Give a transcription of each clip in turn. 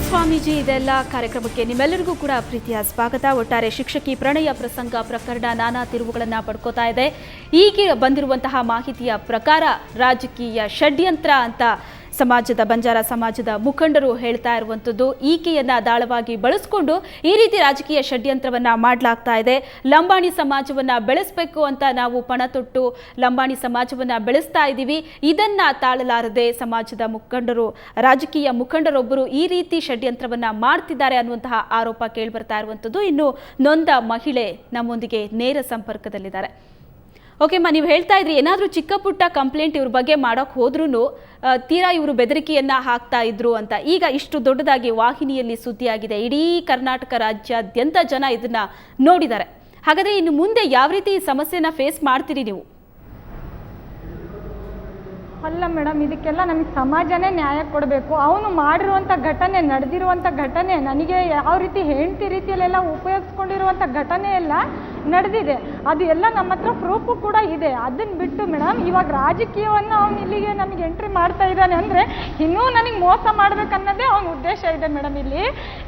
ಸ್ವಾಮೀಜಿ ಇದೆಲ್ಲ ಕಾರ್ಯಕ್ರಮಕ್ಕೆ ನಿಮ್ಮೆಲ್ಲರಿಗೂ ಕೂಡ ಪ್ರೀತಿಯ ಸ್ವಾಗತ. ಒಟ್ಟಾರೆ ಶಿಕ್ಷಕಿ ಪ್ರಣಯ ಪ್ರಕರಣ ನಾನಾ ತಿರುವುಗಳನ್ನು ಪಡ್ಕೋತಾ ಇದೆ. ಈಗ ಬಂದಿರುವಂತಹ ಮಾಹಿತಿಯ ಪ್ರಕಾರ ರಾಜಕೀಯ ಷಡ್ಯಂತ್ರ ಅಂತ ಬಂಜಾರ ಸಮಾಜದ ಮುಖಂಡರು ಹೇಳ್ತಾ ಇರುವಂಥದ್ದು. ಈಕೆಯನ್ನ ದಾಳವಾಗಿ ಬಳಸಿಕೊಂಡು ಈ ರೀತಿ ರಾಜಕೀಯ ಷಡ್ಯಂತ್ರವನ್ನ ಮಾಡಲಾಗ್ತಾ ಇದೆ. ಲಂಬಾಣಿ ಸಮಾಜವನ್ನ ಬೆಳೆಸಬೇಕು ಅಂತ ನಾವು ಪಣ ತೊಟ್ಟು ಲಂಬಾಣಿ ಸಮಾಜವನ್ನ ಬೆಳೆಸ್ತಾ ಇದ್ದೀವಿ. ಇದನ್ನ ತಾಳಲಾರದೆ ಸಮಾಜದ ಮುಖಂಡರು, ರಾಜಕೀಯ ಮುಖಂಡರೊಬ್ಬರು ಈ ರೀತಿ ಷಡ್ಯಂತ್ರವನ್ನ ಮಾಡ್ತಿದ್ದಾರೆ ಅನ್ನುವಂತಹ ಆರೋಪ ಕೇಳಿಬರ್ತಾ ಇರುವಂಥದ್ದು. ಇನ್ನು ನೊಂದ ಮಹಿಳೆ ನಮ್ಮೊಂದಿಗೆ ನೇರ ಸಂಪರ್ಕದಲ್ಲಿದ್ದಾರೆ. ಓಕೆಮ್ಮ, ನೀವು ಹೇಳ್ತಾ ಇದ್ರಿ ಏನಾದರೂ ಚಿಕ್ಕ ಪುಟ್ಟ ಕಂಪ್ಲೇಂಟ್ ಇವ್ರ ಬಗ್ಗೆ ಮಾಡೋಕೆ ಹೋದ್ರೂ ತೀರಾ ಇವರು ಬೆದರಿಕೆಯನ್ನ ಹಾಕ್ತಾ ಇದ್ರು ಅಂತ. ಈಗ ಇಷ್ಟು ದೊಡ್ಡದಾಗಿ ವಾಹಿನಿಯಲ್ಲಿ ಸುದ್ದಿಯಾಗಿದೆ. ಇಡೀ ಕರ್ನಾಟಕ ರಾಜ್ಯಾದ್ಯಂತ ಜನ ಇದನ್ನ ನೋಡಿದ್ದಾರೆ. ಹಾಗಾದ್ರೆ ಇನ್ನು ಮುಂದೆ ಯಾವ ರೀತಿ ಈ ಸಮಸ್ಯೆನ ಫೇಸ್ ಮಾಡ್ತೀರಿ ನೀವು? ಅಲ್ಲ ಮೇಡಮ್, ಇದಕ್ಕೆಲ್ಲ ನಮಗೆ ಸಮಾಜನೇ ನ್ಯಾಯ ಕೊಡಬೇಕು. ಅವನು ಮಾಡಿರುವಂಥ ಘಟನೆ, ನಡೆದಿರುವಂಥ ಘಟನೆ, ನನಗೆ ಯಾವ ರೀತಿ ಹೆಂಡತಿ ರೀತಿಯಲ್ಲೆಲ್ಲ ಉಪಯೋಗಿಸ್ಕೊಂಡಿರುವಂಥ ಘಟನೆ ಎಲ್ಲ ನಡೆದಿದೆ. ಅದು ಎಲ್ಲ ನಮ್ಮ ಹತ್ರ ಪ್ರೂಫು ಕೂಡ ಇದೆ. ಅದನ್ನು ಬಿಟ್ಟು ಮೇಡಮ್ ಇವಾಗ ರಾಜಕೀಯವನ್ನು ಅವನು ಇಲ್ಲಿಗೆ ನಮಗೆ ಎಂಟ್ರಿ ಮಾಡ್ತಾ ಇದ್ದಾನೆ ಅಂದರೆ ಇನ್ನೂ ನನಗೆ ಮೋಸ ಮಾಡ್ಬೇಕನ್ನೋದೇ ಅವನ ಉದ್ದೇಶ ಇದೆ ಮೇಡಮ್. ಇಲ್ಲಿ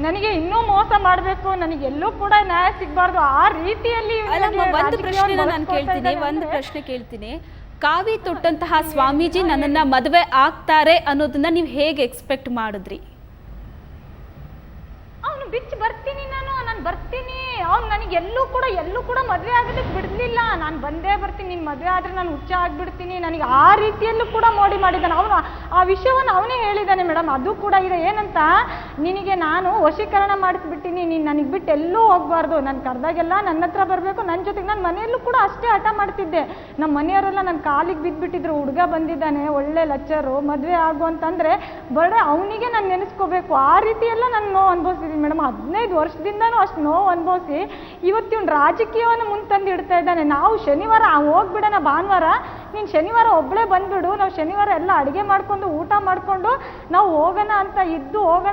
ನನಗೆ ಇನ್ನೂ ಮೋಸ ಮಾಡಬೇಕು, ನನಗೆ ಎಲ್ಲೂ ಕೂಡ ನ್ಯಾಯ ಸಿಗಬಾರ್ದು, ಆ ರೀತಿಯಲ್ಲಿ ಒಂದು ಪ್ರಶ್ನೆ ಕೇಳ್ತೀನಿ. ಕಾವಿ ತೊಟ್ಟಂತಹ ಸ್ವಾಮೀಜಿ ನನ್ನನ್ನ ಮದುವೆ ಆಗ್ತಾರೆ ಅನ್ನೋದನ್ನ ನೀವು ಹೇಗೆ ಎಕ್ಸ್ಪೆಕ್ಟ್ ಮಾಡಿದ್ರಿ? ಅವನು ಬಿಚ್ಚಿ ಬರ್ತೀನಿ, ನಾನು ಬರ್ತೀನಿ, ಅವ್ನು ನನಗೆ ಎಲ್ಲೂ ಕೂಡ ಮದುವೆ ಆಗೋದಕ್ಕೆ ಬಿಡಲಿಲ್ಲ. ನಾನು ಬಂದೇ ಬರ್ತೀನಿ, ನಿನ್ನ ಮದುವೆ ಆದರೆ ನಾನು ಹುಚ್ಚ ಆಗಿಬಿಡ್ತೀನಿ, ನನಗೆ ಆ ರೀತಿಯಲ್ಲೂ ಕೂಡ ಮಾಡಿದ್ದಾನೆ. ಅವನು ಆ ವಿಷಯವನ್ನು ಅವನೇ ಹೇಳಿದ್ದಾನೆ ಮೇಡಮ್. ಅದು ಕೂಡ ಇದೆ. ಏನಂತ, ನಿನಗೆ ನಾನು ವಶೀಕರಣ ಮಾಡಿಸ್ಬಿಟ್ಟಿನಿ, ನೀನು ನನಗೆ ಬಿಟ್ಟು ಎಲ್ಲೂ ಹೋಗಬಾರ್ದು, ನಾನು ಕರೆದಾಗೆಲ್ಲ ನನ್ನ ಹತ್ರ ಬರಬೇಕು, ನನ್ನ ಜೊತೆಗೆ ನಾನು ಮನೆಯಲ್ಲೂ ಕೂಡ ಅಷ್ಟೇ ಹಠ ಮಾಡ್ತಿದ್ದೆ. ನಮ್ಮ ಮನೆಯವರೆಲ್ಲ ನನ್ನ ಕಾಲಿಗೆ ಬಿದ್ದುಬಿಟ್ಟಿದ್ರು, ಹುಡುಗ ಬಂದಿದ್ದಾನೆ ಒಳ್ಳೆ ಲಚ್ಚರು, ಮದುವೆ ಆಗು ಅಂತಂದರೆ ಬಡ ಅವನಿಗೆ ನಾನು ನೆನೆಸ್ಕೋಬೇಕು. ಆ ರೀತಿಯೆಲ್ಲ ನಾನು ನೋವು ಅನುಭವಿಸಿದ್ದೀನಿ ಮೇಡಮ್. 15 ವರ್ಷದಿಂದನೂ ಅಷ್ಟು ನೋವು ಅನುಭವಿಸಿ ಇವತ್ತು ಇವ್ನು ರಾಜಕೀಯವನ್ನು ಮುಂತಂದು ಇಡ್ತಾ ಇದ್ದಾನೆ. ನಾವು ಶನಿವಾರ ಹೋಗ್ಬಿಡೋಣ, ಭಾನುವಾರ ನೀನು ಶನಿವಾರ ಒಬ್ಬಳೇ ಬಂದ್ಬಿಡು, ನಾವು ಶನಿವಾರ ಎಲ್ಲ ಅಡುಗೆ ಮಾಡ್ಕೊಂಡು ಊಟ ಮಾಡಿಕೊಂಡು ನಾವು ಹೋಗೋಣ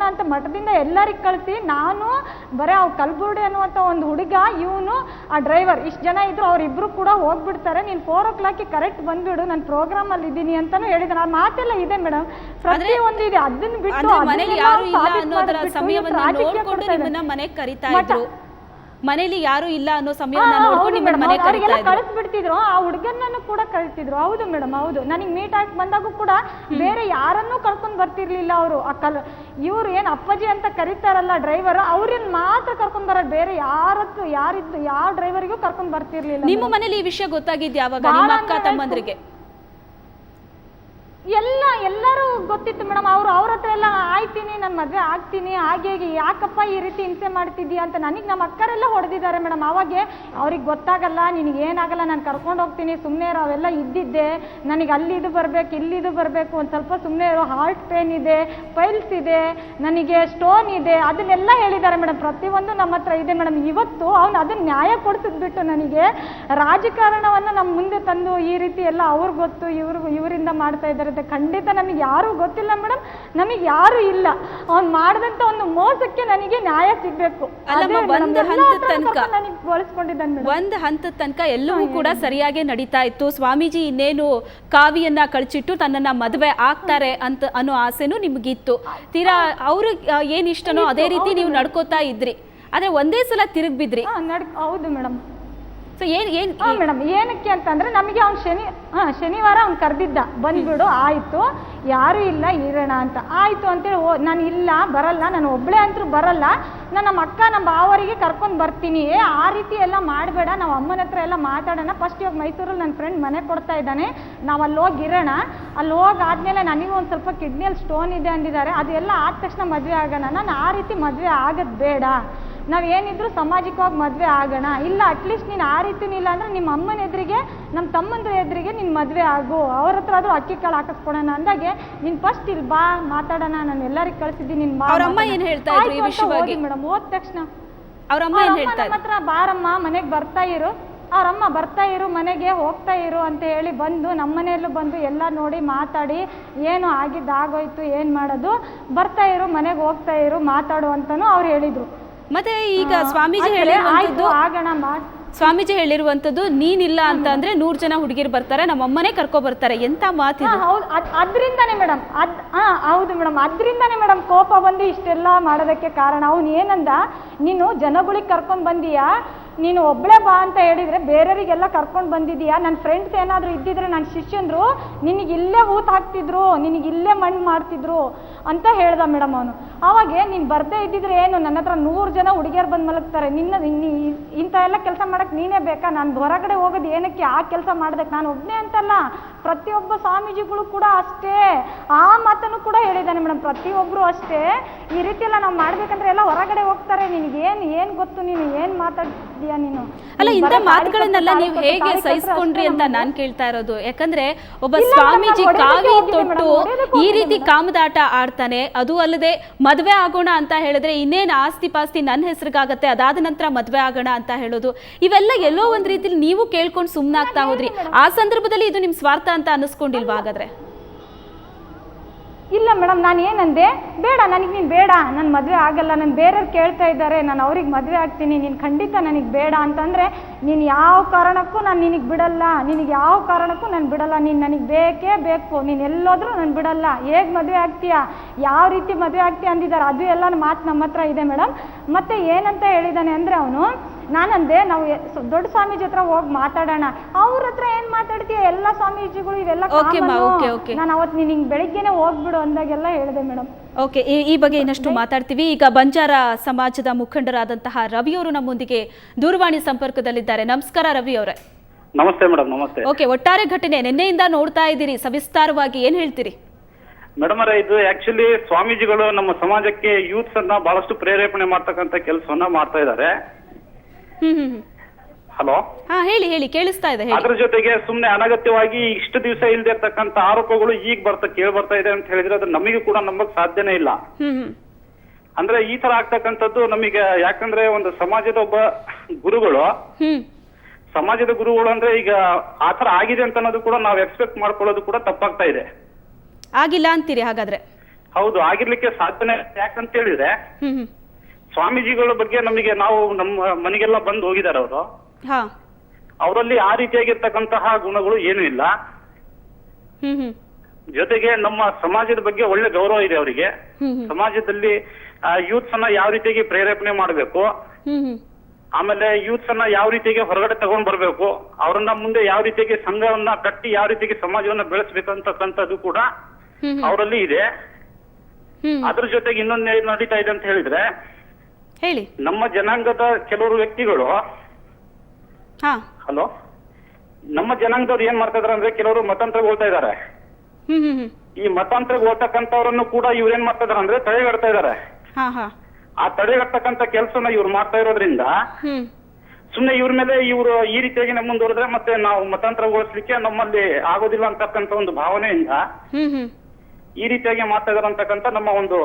ಅಂತ ಮಠದಿಂದ ಎಲ್ಲರಿಗೆ ಕಳಿಸಿ, ನಾನು ಬರೀ ಅವು ಕಲ್ಬುರ್ಡಿ ಅನ್ನುವಂಥ ಒಂದು ಹುಡುಗ, ಇವನು ಆ ಡ್ರೈವರ್, ಇಷ್ಟು ಜನ ಇದ್ರು, ಅವರಿಬ್ಬರು ಕೂಡ ಹೋಗ್ಬಿಡ್ತಾರೆ, ನೀನು 4 o'clock ಕರೆಕ್ಟ್ ಬಂದ್ಬಿಡು, ನಾನು ಪ್ರೋಗ್ರಾಮಲ್ಲಿ ಇದ್ದೀನಿ ಅಂತಾನು ಹೇಳಿದ್ದಾನೆ. ಆ ಮಾತೆಲ್ಲ ಇದೆ ಮೇಡಮ್, ಪ್ರತಿಯೊಂದು ಇದೆ. ಅದನ್ನು ಬಿಟ್ಟು ಮನೆಗೆ ಕರೀತಾ ಇದ್ರು, ಮನೇಲಿ ಯಾರು ಇಲ್ಲ ಅನ್ನೋ ಸಮಯವನ್ನ ನೋಡ್ಕೊಂಡು ನಿಮ್ಮ ಮನೆ ಕಳಿಸ್ಬಿಡ್ತಿದ್ರು. ಆ ಹುಡುಗನನ್ನು ಕೂಡ ಕಳಿಸ್ತಿದ್ರು. ಹೌದು ಮೇಡಮ್, ಹೌದು. ನನಗೆ ಮೀಟ್ ಆಗಿ ಬಂದಾಗೂ ಕೂಡ ಬೇರೆ ಯಾರನ್ನೂ ಕರ್ಕೊಂಡು ಬರ್ತಿರ್ಲಿಲ್ಲ ಅವರು. ಇವ್ರು ಏನು ಅಪ್ಪಾಜಿ ಅಂತ ಕರೀತಾರಲ್ಲ ಡ್ರೈವರ್, ಅವ್ರನ್ನ ಮಾತ್ರ ಕರ್ಕೊಂಡ್ ಬರೋದು, ಬೇರೆ ಯಾರಿದ್ದು ಯಾವ ಡ್ರೈವರಿಗೂ ಕರ್ಕೊಂಡ್ ಬರ್ತಿರ್ಲಿಲ್ಲ. ನಿಮ್ಮ ಮನೇಲಿ ಈ ವಿಷಯ ಗೊತ್ತಾಗಿದ್ದು ಯಾವಾಗ? ನಿಮ್ಮ ಅಕ್ಕ ತಮ್ಮಂದ್ರಿಗೆ ಎಲ್ಲರೂ ಗೊತ್ತಿತ್ತು ಮೇಡಮ್. ಅವ್ರ ಹತ್ರ ಎಲ್ಲ ಆಯ್ತೀನಿ, ನಾನು ಮದುವೆ ಆಗ್ತೀನಿ, ಹಾಗೆ ಯಾಕಪ್ಪ ಈ ರೀತಿ ಹಿಂಸೆ ಮಾಡ್ತಿದ್ದೀಯ ಅಂತ ನನಗೆ ನಮ್ಮ ಅಕ್ಕರೆಲ್ಲ ಹೊಡೆದಿದ್ದಾರೆ ಮೇಡಮ್. ಅವಾಗೆ ಅವ್ರಿಗೆ ಗೊತ್ತಾಗಲ್ಲ, ನಿನಗೆ ಏನಾಗಲ್ಲ, ನಾನು ಕರ್ಕೊಂಡು ಹೋಗ್ತೀನಿ, ಸುಮ್ಮನೆ ಇರೋ, ಅವೆಲ್ಲ ಇದ್ದಿದ್ದೆ, ನನಗೆ ಅಲ್ಲಿದು ಬರಬೇಕು ಇಲ್ಲಿದು ಬರಬೇಕು, ಒಂದು ಸ್ವಲ್ಪ ಸುಮ್ಮನೆ ಇರೋ, ಹಾರ್ಟ್ ಪೇನ್ ಇದೆ, ಪೈಲ್ಸ್ ಇದೆ, ನನಗೆ ಸ್ಟೋನ್ ಇದೆ, ಅದನ್ನೆಲ್ಲ ಹೇಳಿದ್ದಾರೆ ಮೇಡಮ್. ಪ್ರತಿಯೊಂದು ನಮ್ಮ ಹತ್ರ ಇದೆ ಮೇಡಮ್. ಇವತ್ತು ಅವನು ಅದನ್ನ ನ್ಯಾಯ ಕೊಡಿಸಿದ್ಬಿಟ್ಟು ನನಗೆ ರಾಜಕಾರಣವನ್ನು ನಮ್ಮ ಮುಂದೆ ತಂದು ಈ ರೀತಿ ಎಲ್ಲ ಅವ್ರಿಗೆ ಗೊತ್ತು, ಇವರಿಂದ ಮಾಡ್ತಾ ಇದ್ದಾರೆ. ಖಂಡಿತ ನಮಗೆ ಯಾರು ಗೊತ್ತಿಲ್ಲ ಮೇಡಮ್, ನಮಗೆ ಯಾರು ಇಲ್ಲ. ಅವ್ನು ಮಾಡಿದಂತ ಒಂದು ಮೋಸಕ್ಕೆ ನನಗೆ ನ್ಯಾಯ ಸಿಗ್ಬೇಕು. ಒಂದು ಹಂತದ ತನಕ ಎಲ್ಲವೂ ಕೂಡ ಸರಿಯಾಗಿ ನಡೀತಾ ಇತ್ತು. ಸ್ವಾಮೀಜಿ ಇನ್ನೇನು ಕಾವಿಯನ್ನ ಕಳ್ಚಿಟ್ಟು ತನ್ನನ್ನ ಮದುವೆ ಆಗ್ತಾರೆ ಅಂತ ಅನ್ನೋ ಆಸೆನೂ ನಿಮ್ಗಿತ್ತು. ತೀರಾ ಅವ್ರು ಏನ್ ಇಷ್ಟನೋ ಅದೇ ರೀತಿ ನೀವು ನಡ್ಕೋತಾ ಇದ್ರಿ. ಆದ್ರೆ ಒಂದೇ ಸಲ ತಿರುಗಿ ಬಿದ್ರಿ. ಹೌದು ಮೇಡಮ್. ಸೊ ಏನ್ ಮೇಡಮ್, ಏನಕ್ಕೆ ಅಂತಂದ್ರೆ ನಮಗೆ ಅವ್ನು ಶನಿವಾರ ಅವ್ನು ಕರೆದಿದ್ದ, ಬಂದ್ಬಿಡು, ಆಯ್ತು, ಯಾರು ಇಲ್ಲ, ಇರೋಣ ಅಂತ. ಆಯ್ತು ಅಂತೇಳಿ ನಾನು ಇಲ್ಲ, ಬರಲ್ಲ, ನಾನು ಒಬ್ಬಳೇ ಅಂತೂ ಬರಲ್ಲ, ನಾನು ನಮ್ಮ ಅಕ್ಕ ನಮ್ಮ ಬಾವರಿಗೆ ಕರ್ಕೊಂಡು ಬರ್ತೀನಿ, ಆ ರೀತಿ ಎಲ್ಲ ಮಾಡಬೇಡ, ನಾವು ಅಮ್ಮನ ಹತ್ರ ಎಲ್ಲ ಮಾತಾಡೋಣ, ಫಸ್ಟ್ ಇವಾಗ ಮೈಸೂರಲ್ಲಿ ನನ್ನ ಫ್ರೆಂಡ್ ಮನೆ ಕೊಡ್ತಾ ಇದ್ದಾನೆ, ನಾವು ಅಲ್ಲಿ ಹೋಗಿರೋಣ, ಅಲ್ಲಿ ಹೋಗಾದ್ಮೇಲೆ ನನಗೂ ಒಂದು ಸ್ವಲ್ಪ ಕಿಡ್ನಿಯಲ್ಲಿ ಸ್ಟೋನ್ ಇದೆ ಅಂದಿದ್ದಾರೆ, ಅದೆಲ್ಲ ಆದ ತಕ್ಷಣ ಮದುವೆ ಆಗೋಣ. ನಾನು ಆ ರೀತಿ ಮದುವೆ ಆಗೋದು ಬೇಡ, ನಾವೇನಿದ್ರು ಸಾಮಾಜಿಕವಾಗಿ ಮದುವೆ ಆಗೋಣ. ಇಲ್ಲ ಅಟ್ಲೀಸ್ಟ್ ನೀನು ಆ ರೀತಿನೂ ಇಲ್ಲ ಅಂದರೆ ನಿಮ್ಮ ಅಮ್ಮನ ಎದುರಿಗೆ, ನಮ್ಮ ತಮ್ಮಂದ್ರ ಎದುರಿಗೆ ನೀನು ಮದುವೆ ಆಗು, ಅವ್ರ ಹತ್ರ ಆದರೂ ಅಕ್ಕಿ ಕಾಳು ಹಾಕಿಸ್ಕೊಡೋಣ ಅಂದಾಗೆ, ನೀನು ಫಸ್ಟ್ ಇಲ್ಲಿ ಬಾ, ಮಾತಾಡೋಣ, ನಾನು ಎಲ್ಲರಿಗೆ ಕಳಿಸಿದ್ದೀನಿ, ನೀನು ಮೇಡಮ್. ಹೋದ ತಕ್ಷಣ ನಮ್ಮ ಹತ್ರ ಬಾರಮ್ಮ ಮನೆಗೆ ಬರ್ತಾ ಇರು, ಅವ್ರಮ್ಮ ಬರ್ತಾ ಇರು, ಮನೆಗೆ ಹೋಗ್ತಾ ಇರು ಅಂತ ಹೇಳಿ ಬಂದು ನಮ್ಮ ಮನೆಯಲ್ಲೂ ಬಂದು ಎಲ್ಲ ನೋಡಿ ಮಾತಾಡಿ, ಏನು ಆಗೋಯ್ತು, ಏನು ಮಾಡೋದು, ಬರ್ತಾ ಇರು, ಮನೆಗೆ ಹೋಗ್ತಾ ಇರು, ಮಾತಾಡು ಅಂತಲೂ ಅವ್ರು ಹೇಳಿದರು. ಮತ್ತೆ ಈಗ ಸ್ವಾಮೀಜಿ ಹೇಳಿರುವಂತದ್ದು ಆಗೋಣ ಸ್ವಾಮೀಜಿ ಹೇಳಿರುವಂತದ್ದು ನೀನಿಲ್ಲ ಅಂತ ಅಂದ್ರೆ 100 ಜನ ಹುಡುಗಿರು ಬರ್ತಾರೆ, ನಮ್ಮಮ್ಮನೇ ಕರ್ಕೊ ಬರ್ತಾರೆ. ಎಂತ ಮಾತಿದು? ಹೌದು, ಅದ್ರಿಂದಾನೇ ಮೇಡಮ್, ಹೌದು ಮೇಡಮ್, ಅದ್ರಿಂದಾನೇ ಮೇಡಮ್ ಕೋಪ ಬಂದು ಇಷ್ಟೆಲ್ಲ ಮಾಡೋದಕ್ಕೆ ಕಾರಣ. ಅವ್ನು ಏನಂದ, ನೀನು ಜನಗಳಿಗೆ ಕರ್ಕೊಂಡ್ ಬಂದೀಯಾ, ನೀನು ಒಬ್ಳೆ ಬಾ ಅಂತ ಹೇಳಿದ್ರೆ ಬೇರೆಯವರಿಗೆಲ್ಲ ಕರ್ಕೊಂಡು ಬಂದಿದೀಯಾ, ನನ್ನ ಫ್ರೆಂಡ್ಸ್ ಏನಾದರೂ ಇದ್ದಿದ್ರೆ ನನ್ನ ಶಿಷ್ಯಂದ್ರು ನಿನಗೆ ಇಲ್ಲೇ ಊತ ಹಾಕ್ತಿದ್ರು, ನಿನಗೆ ಇಲ್ಲೇ ಮಣ್ಣು ಮಾಡ್ತಿದ್ರು ಅಂತ ಹೇಳ್ದ ಮೇಡಮ್ ಅವನು. ಅವಾಗೆ ನೀನು ಬರ್ದೇ ಇದ್ದಿದ್ರೆ ಏನು, ನನ್ನ ಹತ್ರ 100 ಜನ ಹುಡುಗಿಯರು ಬಂದು ಮಲಗ್ತಾರೆ, ಇಂಥ ಎಲ್ಲ ಕೆಲಸ ಮಾಡಕ್ಕೆ ನೀನೇ ಬೇಕಾ, ನಾನು ಹೊರಗಡೆ ಹೋಗೋದು ಏನಕ್ಕೆ, ಆ ಕೆಲಸ ಮಾಡ್ದಕ್ಕೆ. ನಾನು ಒಬ್ಬನೇ ಅಂತಲ್ಲ, ಪ್ರತಿಯೊಬ್ಬ ಸ್ವಾಮೀಜಿಗಳು ಕೂಡ ಅಷ್ಟೇ ಆ ಮಾತನ್ನು ಕೂಡ ಹೇಳಿದ್ದಾನೆ ಮೇಡಮ್. ಪ್ರತಿಯೊಬ್ಬರು ಅಷ್ಟೇ, ಈ ರೀತಿ ಎಲ್ಲ ನಾವು ಮಾಡ್ಬೇಕಂದ್ರೆ ಎಲ್ಲ ಹೊರಗಡೆ ಹೋಗ್ತಾರೆ, ನಿನಗೇನು ಗೊತ್ತು, ನೀನು ಏನು ಮಾತಾಡ್ತೀಯ ನೀನು? ಅಲ್ಲ, ಇಂಥ ಮಾತುಗಳನ್ನೆಲ್ಲ ನೀವು ಹೇಗೆ ಸಹಿಸ್ಕೊಂಡ್ರಿ ಅಂತ ನಾನು ಕೇಳ್ತಾ ಇರೋದು. ಯಾಕಂದ್ರೆ ಒಬ್ಬ ಸ್ವಾಮೀಜಿ ಕಾವಿ ತೊಟ್ಟು ಈ ರೀತಿ ಕಾಮದಾಟ ಆಡ್ತಾನೆ. ಅದು ಅಲ್ಲದೆ ಮದುವೆ ಆಗೋಣ ಅಂತ ಹೇಳಿದ್ರೆ ಇನ್ನೇನು ಆಸ್ತಿ ಪಾಸ್ತಿ ನನ್ನ ಹೆಸರಿಗಾಗತ್ತೆ, ಅದಾದ ನಂತರ ಮದುವೆ ಆಗೋಣ ಅಂತ ಹೇಳೋದು, ಇವೆಲ್ಲ ಎಲ್ಲೋ ಒಂದ್ ರೀತಿಲಿ ನೀವು ಕೇಳ್ಕೊಂಡು ಸುಮ್ಮನಾಗ್ತಾ ಹೋದ್ರಿ. ಆ ಸಂದರ್ಭದಲ್ಲಿ ಇದು ನಿಮ್ ಸ್ವಾರ್ಥ ಅಂತ ಅನ್ನಿಸ್ಕೊಂಡಿಲ್ವಾ ಹಾಗಾದ್ರೆ? ಇಲ್ಲ ಮೇಡಮ್, ನಾನು ಏನಂದೆ, ಬೇಡ ನನಗೆ ನೀನು ಬೇಡ, ನನ್ನ ಮದುವೆ ಆಗಲ್ಲ, ನಾನು ಬೇರೆಯವ್ರು ಕೇಳ್ತಾ ಇದ್ದಾರೆ, ನಾನು ಅವ್ರಿಗೆ ಮದುವೆ ಆಗ್ತೀನಿ, ನೀನು ಖಂಡಿತ ನನಗೆ ಬೇಡ ಅಂತಂದರೆ, ನೀನು ಯಾವ ಕಾರಣಕ್ಕೂ ನಾನು ನಿನಗೆ ಬಿಡಲ್ಲ, ನಿನಗೆ ಯಾವ ಕಾರಣಕ್ಕೂ ನಾನು ಬಿಡಲ್ಲ, ನೀನು ನನಗೆ ಬೇಕೇ ಬೇಕು, ನೀನು ಎಲ್ಲೋದ್ರೂ ನಾನು ಬಿಡಲ್ಲ. ಹೇಗೆ ಮದುವೆ ಆಗ್ತೀಯಾ, ಯಾವ ರೀತಿ ಮದುವೆ ಆಗ್ತೀಯ ಅಂದಿದ್ದಾರೆ, ಅದು ಎಲ್ಲ ಮಾತು ನಮ್ಮ ಹತ್ರ ಇದೆ ಮೇಡಮ್. ಮತ್ತು ಏನಂತ ಹೇಳಿದ್ದಾನೆ ಅಂದರೆ ಅವನು, ನಾನಂದೆ ನಾವು ದೊಡ್ಡ ಸ್ವಾಮೀಜಿ ಹತ್ರ ಹೋಗಿ ಮಾತಾಡೋಣ. ಅವ್ರ ಹತ್ರ ಏನ್ ಮಾತಾಡ್ತೀಯ, ಎಲ್ಲ ಸ್ವಾಮೀಜಿಗಳು ಇವೆಲ್ಲ ನಾನು ಅವತ್ತು ನೀನು ಬೆಳಿಗ್ಗೆನೆ ಹೋಗ್ಬಿಡು ಅಂದಾಗೆಲ್ಲ ಹೇಳಿದೆ ಮೇಡಮ್. ಓಕೆ, ಈ ಬಗ್ಗೆ ಇನ್ನಷ್ಟು ಮಾತಾಡ್ತೀವಿ. ಈಗ ಬಂಜಾರ ಸಮಾಜದ ಮುಖಂಡರಾದಂತಹ ರವಿ ಅವರು ನಮ್ಮೊಂದಿಗೆ ದೂರವಾಣಿ ಸಂಪರ್ಕದಲ್ಲಿದ್ದಾರೆ. ನಮಸ್ಕಾರ ರವಿ ಅವರೇ. ನಮಸ್ತೆ ಮೇಡಮ್. ನಮಸ್ತೆ. ಓಕೆ, ಒಟ್ಟಾರೆ ಘಟನೆ ನಿನ್ನೆಯಿಂದ ನೋಡ್ತಾ ಇದ್ದೀರಿ, ಸವಿಸ್ತಾರವಾಗಿ ಏನ್ ಹೇಳ್ತೀರಿ? ಮೇಡಮ್ ಅವರೇ, ಇದು ಆಕ್ಚುಲಿ ಸ್ವಾಮೀಜಿಗಳು ನಮ್ಮ ಸಮಾಜಕ್ಕೆ ಯೂತ್ಸ್ ಅನ್ನ ಬಹಳಷ್ಟು ಪ್ರೇರೇಪಣೆ ಮಾಡ್ತಕ್ಕಂಥ ಕೆಲಸವನ್ನ ಮಾಡ್ತಾ ಇದ್ದಾರೆ. ಹಲೋ, ಹೇಳಿ ಕೇಳಿಸ್ತಾ ಇದೆ. ಅದ್ರ ಜೊತೆಗೆ ಸುಮ್ನೆ ಅನಗತ್ಯವಾಗಿ ಇಷ್ಟು ದಿವಸ ಇಲ್ದೇ ಇರ್ತಕ್ಕಂಥ ಆರೋಪಗಳು ಈಗ ಕೇಳಿ ಬರ್ತಾ ಇದೆ ಅಂತ ಹೇಳಿದ್ರೆ ಅದು ನಮಗೂ ಕೂಡ ನಂಬಕ್ ಸಾಧ್ಯನೇ ಇಲ್ಲ. ಅಂದ್ರೆ ಈ ತರ ಆಗ್ತಕ್ಕಂಥದ್ದು ನಮಗೆ, ಯಾಕಂದ್ರೆ ಒಂದು ಸಮಾಜದ ಒಬ್ಬ ಗುರುಗಳು, ಸಮಾಜದ ಗುರುಗಳು ಅಂದ್ರೆ ಈಗ ಆತರ ಆಗಿದೆ ಅಂತ ಅನ್ನೋದು ಕೂಡ ನಾವು ಎಕ್ಸ್ಪೆಕ್ಟ್ ಮಾಡ್ಕೊಳ್ಳೋದು ಕೂಡ ತಪ್ಪಾಗ್ತಾ ಇದೆ. ಆಗಿಲ್ಲ ಅಂತೀರಿ ಹಾಗಾದ್ರೆ? ಹೌದು, ಆಗಿರ್ಲಿಕ್ಕೆ ಸಾಧ್ಯನೇ. ಯಾಕಂತ ಹೇಳಿದ್ರೆ ಸ್ವಾಮೀಜಿಗಳ ಬಗ್ಗೆ ನಮಗೆ, ನಾವು ನಮ್ಮ ಮನೆಗೆಲ್ಲ ಬಂದು ಹೋಗಿದ್ದಾರೆ ಅವರು, ಅವರಲ್ಲಿ ಆ ರೀತಿಯಾಗಿರ್ತಕ್ಕಂತಹ ಗುಣಗಳು ಏನೂ ಇಲ್ಲ. ಜೊತೆಗೆ ನಮ್ಮ ಸಮಾಜದ ಬಗ್ಗೆ ಒಳ್ಳೆ ಗೌರವ ಇದೆ ಅವರಿಗೆ. ಸಮಾಜದಲ್ಲಿ ಯೂತ್ಸ್ ಅನ್ನ ಯಾವ ರೀತಿಯಾಗಿ ಪ್ರೇರೇಪಣೆ ಮಾಡಬೇಕು, ಆಮೇಲೆ ಯೂತ್ಸ್ ಅನ್ನ ಯಾವ ರೀತಿಯಾಗಿ ಹೊರಗಡೆ ತಗೊಂಡ್ ಬರ್ಬೇಕು, ಅವರನ್ನ ಮುಂದೆ ಯಾವ ರೀತಿಯಾಗಿ ಸಂಘವನ್ನ ಕಟ್ಟಿ ಯಾವ ರೀತಿಯಾಗಿ ಸಮಾಜವನ್ನ ಬೆಳೆಸ್ಬೇಕಂತಕ್ಕಂಥದ್ದು ಕೂಡ ಅವರಲ್ಲಿ ಇದೆ. ಅದ್ರ ಜೊತೆಗೆ ಇನ್ನೊಂದು ನಡೀತಾ ಇದೆ ಅಂತ ಹೇಳಿದ್ರೆ, ಹೇಳಿ, ನಮ್ಮ ಜನಾಂಗದ ಕೆಲವರು ವ್ಯಕ್ತಿಗಳು, ಹಲೋ, ನಮ್ಮ ಜನಾಂಗದವ್ರು ಏನ್ ಮಾಡ್ತಾ ಇದಾರೆ ಅಂದ್ರೆ, ಕೆಲವರು ಮತಾಂತರಗೊಳ್ತಾ ಇದಾರೆ. ಈ ಮತಾಂತರಗೊಳ್ತಕ್ಕಂಥವ್ರನ್ನು ಕೂಡ ಇವ್ರು ಏನ್ ಮಾಡ್ತಾ ಇದಾರೆ ಅಂದ್ರೆ ತಡೆಗಟ್ತಾ ಇದಾರೆ. ಆ ತಡೆಗಟ್ಟತಕ್ಕಂಥ ಕೆಲಸನ ಇವ್ರು ಮಾಡ್ತಾ ಇರೋದ್ರಿಂದ ಸುಮ್ನೆ ಇವ್ರ ಮೇಲೆ ಇವರು ಈ ರೀತಿಯಾಗಿ ನಮ್ಮ ಮುಂದುವರೆದ್ರೆ ಮತ್ತೆ ನಾವು ಮತಾಂತರಗೊಳಿಸ್ಲಿಕ್ಕೆ ನಮ್ಮಲ್ಲಿ ಆಗೋದಿಲ್ಲ ಅಂತಕ್ಕಂಥ ಒಂದು ಭಾವನೆಯಿಂದ ಈ ರೀತಿಯಾಗಿ ಮಾಡ್ತಾ ಇದಾರೆ ಅಂತಕ್ಕಂಥ ನಮ್ಮ ಒಂದು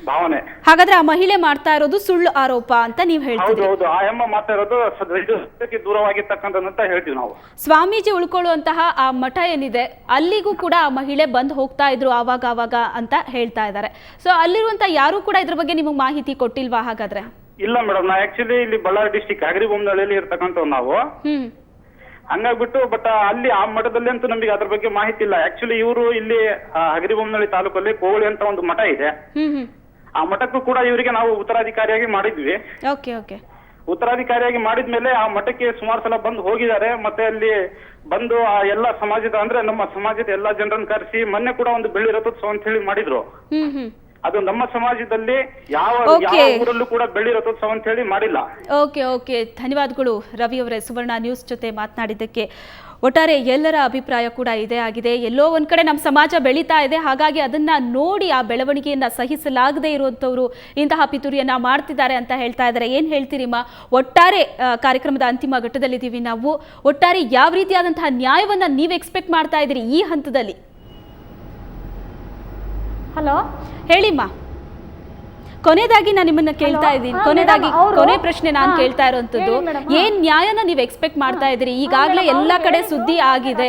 ಭಾವನೆ. ಹಾಗಾದ್ರೆ ಆ ಮಹಿಳೆ ಮಾಡ್ತಾ ಇರೋದು ಸುಳ್ಳು ಆರೋಪ ಅಂತ ನೀವು ಹೇಳ್ತೀವಿ? ಹೌದು, ಆ ಎಮ್ಮ ಮಾಡ್ತಾ ಇರೋದು ದೂರವಾಗಿರ್ತಕ್ಕಂಥ ಹೇಳ್ತೀವಿ ನಾವು. ಸ್ವಾಮೀಜಿ ಉಳ್ಕೊಳ್ಳುವಂತಹ ಆ ಮಠ ಏನಿದೆ ಅಲ್ಲಿಗೂ ಕೂಡ ಆ ಮಹಿಳೆ ಬಂದು ಹೋಗ್ತಾ ಇದ್ರು ಆವಾಗ ಅಂತ ಹೇಳ್ತಾ ಇದ್ದಾರೆ. ಸೊ ಅಲ್ಲಿರುವಂತ ಯಾರು ಕೂಡ ಇದ್ರ ಬಗ್ಗೆ ನಿಮಗೆ ಮಾಹಿತಿ ಕೊಟ್ಟಿಲ್ವಾ ಹಾಗಾದ್ರೆ? ಇಲ್ಲ ಮೇಡಮ್, ನಾ ಆಕ್ಚುಲಿ ಇಲ್ಲಿ ಬಳ್ಳಾರಿ ಡಿಸ್ಟಿಕ್ ಹಗರಿಬೊಮ್ಮನಹಳ್ಳಿಯಲ್ಲಿ ಇರ್ತಕ್ಕಂಥವ್ ನಾವು. ಹಂಗಾಗ್ಬಿಟ್ಟು ಬಟ್ ಅಲ್ಲಿ ಆ ಮಠದಲ್ಲಿ ಅಂತೂ ನಮಗೆ ಅದ್ರ ಬಗ್ಗೆ ಮಾಹಿತಿ ಇಲ್ಲ. ಆಕ್ಚುಲಿ ಇವರು ಇಲ್ಲಿ ಹಗರಿಬೊಮ್ಮನಹಳ್ಳಿ ತಾಲೂಕಲ್ಲಿ ಕೋವಳಿ ಅಂತ ಒಂದು ಮಠ ಇದೆ. ಆ ಮಠಕ್ಕೂ ಕೂಡ ಇವರಿಗೆ ನಾವು ಉತ್ತರಾಧಿಕಾರಿಯಾಗಿ ಮಾಡಿದ್ವಿ. ಉತ್ತರಾಧಿಕಾರಿಯಾಗಿ ಮಾಡಿದ್ಮೇಲೆ ಆ ಮಠಕ್ಕೆ ಸುಮಾರು ಸಲ ಬಂದು ಹೋಗಿದ್ದಾರೆ. ಮತ್ತೆ ಅಲ್ಲಿ ಬಂದು ಆ ಎಲ್ಲಾ ಸಮಾಜದ, ಅಂದ್ರೆ ನಮ್ಮ ಸಮಾಜದ ಎಲ್ಲಾ ಜನರನ್ನು ಕರೆಸಿ ಮೊನ್ನೆ ಕೂಡ ಒಂದು ಬೆಳ್ಳಿ ರಥೋತ್ಸವ ಅಂತ ಹೇಳಿ ಮಾಡಿದ್ರು. ಅದು ನಮ್ಮ ಸಮಾಜದಲ್ಲಿ ಯಾವ ಊರಲ್ಲೂ ಕೂಡ ಬೆಳ್ಳಿ ರಥೋತ್ಸವ ಅಂತ ಹೇಳಿ ಮಾಡಿಲ್ಲ. ಓಕೆ, ಧನ್ಯವಾದಗಳು ರವಿ ಅವರೇ, ಸುವರ್ಣ ನ್ಯೂಸ್ ಜೊತೆ ಮಾತನಾಡಿದ್ದಕ್ಕೆ. ಒಟ್ಟಾರೆ ಎಲ್ಲರ ಅಭಿಪ್ರಾಯ ಕೂಡ ಇದೇ ಆಗಿದೆ. ಎಲ್ಲೋ ಒಂದ್ ಕಡೆ ನಮ್ಮ ಸಮಾಜ ಬೆಳೀತಾ ಇದೆ, ಹಾಗಾಗಿ ಅದನ್ನ ನೋಡಿ ಆ ಬೆಳವಣಿಗೆಯನ್ನ ಸಹಿಸಲಾಗದೇ ಇರುವಂತವ್ರು ಇಂತಹ ಪಿತೂರಿಯನ್ನ ಮಾಡ್ತಿದ್ದಾರೆ ಅಂತ ಹೇಳ್ತಾ ಇದ್ದಾರೆ. ಏನ್ ಹೇಳ್ತೀರಿಮ್ಮ? ಒಟ್ಟಾರೆ ಕಾರ್ಯಕ್ರಮದ ಅಂತಿಮ ಘಟ್ಟದಲ್ಲಿದ್ದೀವಿ ನಾವು. ಒಟ್ಟಾರೆ ಯಾವ ರೀತಿಯಾದಂತಹ ನ್ಯಾಯವನ್ನ ನೀವು ಎಕ್ಸ್ಪೆಕ್ಟ್ ಮಾಡ್ತಾ ಇದ್ದೀರಿ ಈ ಹಂತದಲ್ಲಿ? ಹಲೋ, ಹೇಳಿಮ್ಮ. ಕೊನೆಯದಾಗಿ ನಾನು ನಿಮ್ಮನ್ನ ಕೇಳ್ತಾ ಇದ್ದೀನಿ, ಕೊನೆ ಪ್ರಶ್ನೆ ನಾನು ಕೇಳ್ತಾ ಇರುವಂತದ್ದು, ಏನ್ ನ್ಯಾಯನ ನೀವು ಎಕ್ಸ್ಪೆಕ್ಟ್ ಮಾಡ್ತಾ ಇದ್ದೀರಿ? ಈಗಾಗಲೇ ಎಲ್ಲ ಕಡೆ ಸುದ್ದಿ ಆಗಿದೆ,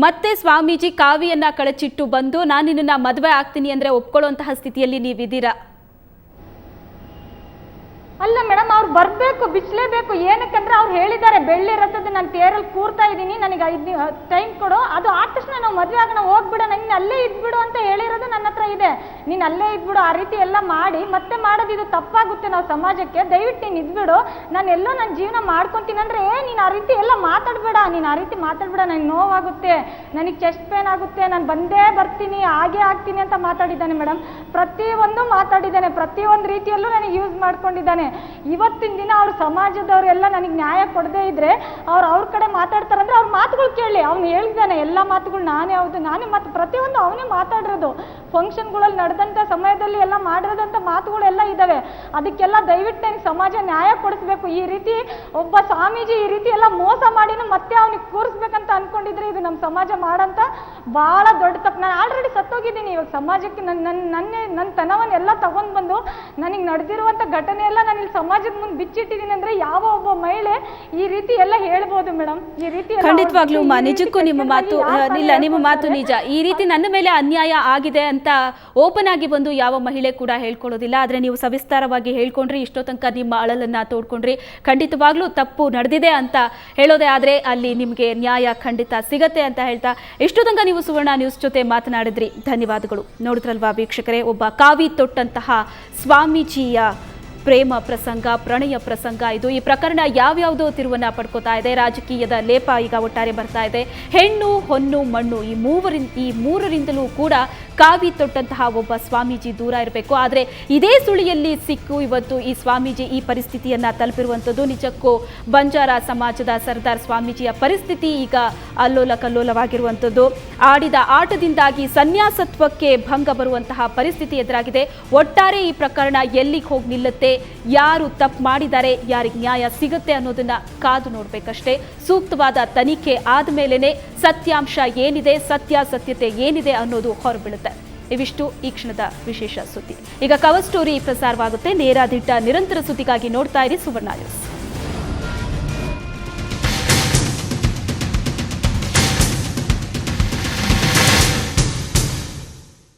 ಮತ್ತೆ ಸ್ವಾಮೀಜಿ ಕಾವಿಯನ್ನ ಕಳಚಿಟ್ಟು ಬಂದು ನಾನು ನಿನ್ನ ಮದುವೆ ಆಗ್ತೀನಿ ಅಂದ್ರೆ ಒಪ್ಕೊಳ್ಳುವಂತಹ ಸ್ಥಿತಿಯಲ್ಲಿ ನೀವಿದ್ದೀರಾ? ಅಲ್ಲ ಮೇಡಮ್, ಅವ್ರು ಬರಬೇಕು, ಬಿಚ್ಚಲೇಬೇಕು. ಏನಕ್ಕಂದ್ರೆ ಅವ್ರು ಹೇಳಿದ್ದಾರೆ ಬೆಳ್ಳಿ ರಥದ ನಾನು ತೇರಲ್ಲಿ ಕೂರ್ತಾ ಇದ್ದೀನಿ, ನನಗೆ 5 ಟೈಮ್ ಕೊಡು, ಅದು ಆದ ತಕ್ಷಣ ನಾವು ಮದುವೆ ಆಗೋಣ, ಹೋಗ್ಬಿಡ, ನಂಗೆ ಅಲ್ಲೇ ಇದ್ಬಿಡು ಅಂತ ಹೇಳಿರೋದು ನನ್ನ ಹತ್ರ ಇದೆ. ನೀನು ಅಲ್ಲೇ ಇದ್ಬಿಡು, ಆ ರೀತಿ ಎಲ್ಲ ಮಾಡಿ ಮತ್ತೆ ಮಾಡೋದು ಇದು ತಪ್ಪಾಗುತ್ತೆ ನಾವು ಸಮಾಜಕ್ಕೆ. ದಯವಿಟ್ಟು ನೀನು ಇದ್ಬಿಡು, ನಾನು ಎಲ್ಲೋ ನನ್ನ ಜೀವನ ಮಾಡ್ಕೊತೀನಿ ಅಂದರೆ ನೀನು ಆ ರೀತಿ ಎಲ್ಲ ಮಾತಾಡಬೇಡ, ನೀನು ಆ ರೀತಿ ಮಾತಾಡಬೇಡ, ನನಗೆ ನೋವಾಗುತ್ತೆ, ನನಗೆ ಚೆಸ್ಟ್ ಪೇನ್ ಆಗುತ್ತೆ, ನಾನು ಬಂದೇ ಬರ್ತೀನಿ, ಹಾಗೆ ಆಗ್ತೀನಿ ಅಂತ ಮಾತಾಡಿದ್ದಾನೆ ಮೇಡಮ್. ಪ್ರತಿಯೊಂದು ಮಾತಾಡಿದ್ದಾನೆ, ಪ್ರತಿಯೊಂದು ರೀತಿಯಲ್ಲೂ ನನಗೆ ಯೂಸ್ ಮಾಡ್ಕೊಂಡಿದ್ದಾನೆ. ಇವತ್ತಿನ ದಿನ ಅವ್ರ ಸಮಾಜದವರೆಲ್ಲ ನನಗೆ ನ್ಯಾಯ ಕೊಡದೇ ಇದ್ರೆ ಅವ್ರ ಕಡೆ ಮಾತಾಡ್ತಾರಂದ್ರೆ ಅವ್ರ ಮಾತುಗಳು ಕೇಳಿ. ಅವ್ನು ಹೇಳಿದ್ದಾನೆ ಎಲ್ಲ ಮಾತುಗಳು ನಾನೇ ಮಾತು ಪ್ರತಿಯೊಂದು ಅವನೇ ಮಾತಾಡಿರೋದು. ಫಂಕ್ಷನ್ಗಳಲ್ಲಿ ನಡೆದಂಥ ಸಮಯದಲ್ಲಿ ಎಲ್ಲ ಮಾಡಿರೋದಂಥ ಮಾತುಗಳೆಲ್ಲ ಇದ್ದಾವೆ. ಅದಕ್ಕೆಲ್ಲ ದಯವಿಟ್ಟು ನನಗೆ ಸಮಾಜ ನ್ಯಾಯ ಕೊಡಿಸ್ಬೇಕು. ಈ ರೀತಿ ಒಬ್ಬ ಸ್ವಾಮೀಜಿ ಈ ರೀತಿ ಎಲ್ಲ ಮೋಸ ಮಾಡಿನೂ ಮತ್ತೆ ಅವನಿಗೆ ಕೂರಿಸ್ಬೇಕಂತ ಅನ್ಕೊಂಡಿದ್ರೆ ಇದು ನಮ್ಮ ಸಮಾಜ ಮಾಡಂತ ಭಾಳ ದೊಡ್ಡ ತಪ್ಪು. ನಾನು ಆಲ್ರೆಡಿ ಸತ್ತೋಗಿದ್ದೀನಿ. ಇವಾಗ ಸಮಾಜಕ್ಕೆ ನನ್ನ ತನವನ್ನೆಲ್ಲ ತಗೊಂಡು ಬಂದು ನನಗೆ ನಡೆದಿರುವಂಥ ಘಟನೆ ಎಲ್ಲ ನಾನು ಇಲ್ಲಿ ಸಮಾಜದ ಮುಂದೆ ಬಿಚ್ಚಿಟ್ಟಿದ್ದೀನಿ ಅಂದರೆ ಯಾವ ಒಬ್ಬ ಮಹಿಳೆ ಈ ರೀತಿ ಎಲ್ಲ ಹೇಳ್ಬೋದು ಮೇಡಮ್. ಈ ರೀತಿ ಖಂಡಿತವಾಗ್ಲೂ ನಿಜಕ್ಕೂ ನಿಮ್ಮ ಮಾತು ಇಲ್ಲ, ನಿಮ್ಮ ಮಾತು ನಿಜ. ಈ ರೀತಿ ನನ್ನ ಮೇಲೆ ಅನ್ಯಾಯ ಆಗಿದೆ ಅಂತ ಓಪನ್ ಆಗಿ ಬಂದು ಯಾವ ಮಹಿಳೆ ಕೂಡ ಹೇಳ್ಕೊಳ್ಳೋದಿಲ್ಲ. ಆದರೆ ನೀವು ಸವಿಸ್ತಾರವಾಗಿ ಹೇಳ್ಕೊಂಡ್ರಿ, ಇಷ್ಟೋ ತನಕ ನಿಮ್ಮ ಅಳಲನ್ನ ತೋಡ್ಕೊಂಡ್ರಿ. ಖಂಡಿತವಾಗ್ಲೂ ತಪ್ಪು ನಡೆದಿದೆ ಅಂತ ಹೇಳೋದೇ ಆದರೆ ಅಲ್ಲಿ ನಿಮಗೆ ನ್ಯಾಯ ಖಂಡಿತ ಸಿಗತ್ತೆ ಅಂತ ಹೇಳ್ತಾ ಇಷ್ಟೋ ತನಕ ನೀವು ಸುವರ್ಣ ನ್ಯೂಸ್ ಜೊತೆ ಮಾತನಾಡಿದ್ರಿ. ಧನ್ಯವಾದಗಳು. ನೋಡಿದ್ರಲ್ವಾ ವೀಕ್ಷಕರೇ, ಒಬ್ಬ ಕಾವಿ ತೊಟ್ಟಂತಹ ಸ್ವಾಮೀಜಿಯ ಪ್ರೇಮ ಪ್ರಸಂಗ, ಪ್ರಣಯ ಪ್ರಸಂಗ ಇದು. ಈ ಪ್ರಕರಣ ಯಾವ್ಯಾವುದೋ ತಿರುವನ್ನ ಪಡ್ಕೋತಾ ಇದೆ. ರಾಜಕೀಯದ ಲೇಪ ಈಗ ಒಟ್ಟಾರೆ ಬರ್ತಾ ಇದೆ. ಹೆಣ್ಣು, ಹೊನ್ನು, ಮಣ್ಣು ಈ ಮೂರರಿಂದಲೂ ಕೂಡ ಕಾವಿ ತೊಟ್ಟಂತಹ ಒಬ್ಬ ಸ್ವಾಮೀಜಿ ದೂರ ಇರಬೇಕು. ಆದರೆ ಇದೇ ಸುಳಿಯಲ್ಲಿ ಸಿಕ್ಕು ಇವತ್ತು ಈ ಸ್ವಾಮೀಜಿ ಈ ಪರಿಸ್ಥಿತಿಯನ್ನ ತಲುಪಿರುವಂಥದ್ದು ನಿಜಕ್ಕೂ ಬಂಜಾರ ಸಮಾಜದ ಸರ್ದಾರ್ ಸ್ವಾಮೀಜಿಯ ಪರಿಸ್ಥಿತಿ ಈಗ ಅಲ್ಲೋಲ ಕಲ್ಲೋಲವಾಗಿರುವಂಥದ್ದು. ಆಡಿದ ಆಟದಿಂದಾಗಿ ಸನ್ಯಾಸತ್ವಕ್ಕೆ ಭಂಗ ಬರುವಂತಹ ಪರಿಸ್ಥಿತಿ ಎದುರಾಗಿದೆ. ಒಟ್ಟಾರೆ ಈ ಪ್ರಕರಣ ಎಲ್ಲಿಗೆ ಹೋಗಿ ನಿಲ್ಲುತ್ತೆ, ಯಾರು ತಪ್ಪು ಮಾಡಿದ್ದಾರೆ, ಯಾರಿಗೆ ನ್ಯಾಯ ಸಿಗುತ್ತೆ ಅನ್ನೋದನ್ನ ಕಾದು ನೋಡ್ಬೇಕಷ್ಟೇ. ಸೂಕ್ತವಾದ ತನಿಖೆ ಆದ್ಮೇಲೆನೆ ಸತ್ಯಾಂಶ ಏನಿದೆ, ಸತ್ಯಾಸತ್ಯತೆ ಏನಿದೆ ಅನ್ನೋದು ಹೊರಬೀಳುತ್ತೆ. ಇವಿಷ್ಟು ಈ ಕ್ಷಣದ ವಿಶೇಷ ಸುದ್ದಿ. ಈಗ ಕವರ್ ಸ್ಟೋರಿ ಪ್ರಸಾರವಾಗುತ್ತೆ. ನೇರ ದಿಟ್ಟ ನಿರಂತರ ಸುದ್ದಿಗಾಗಿ ನೋಡ್ತಾ ಇರಿ ಸುವರ್ಣ ನ್ಯೂಸ್.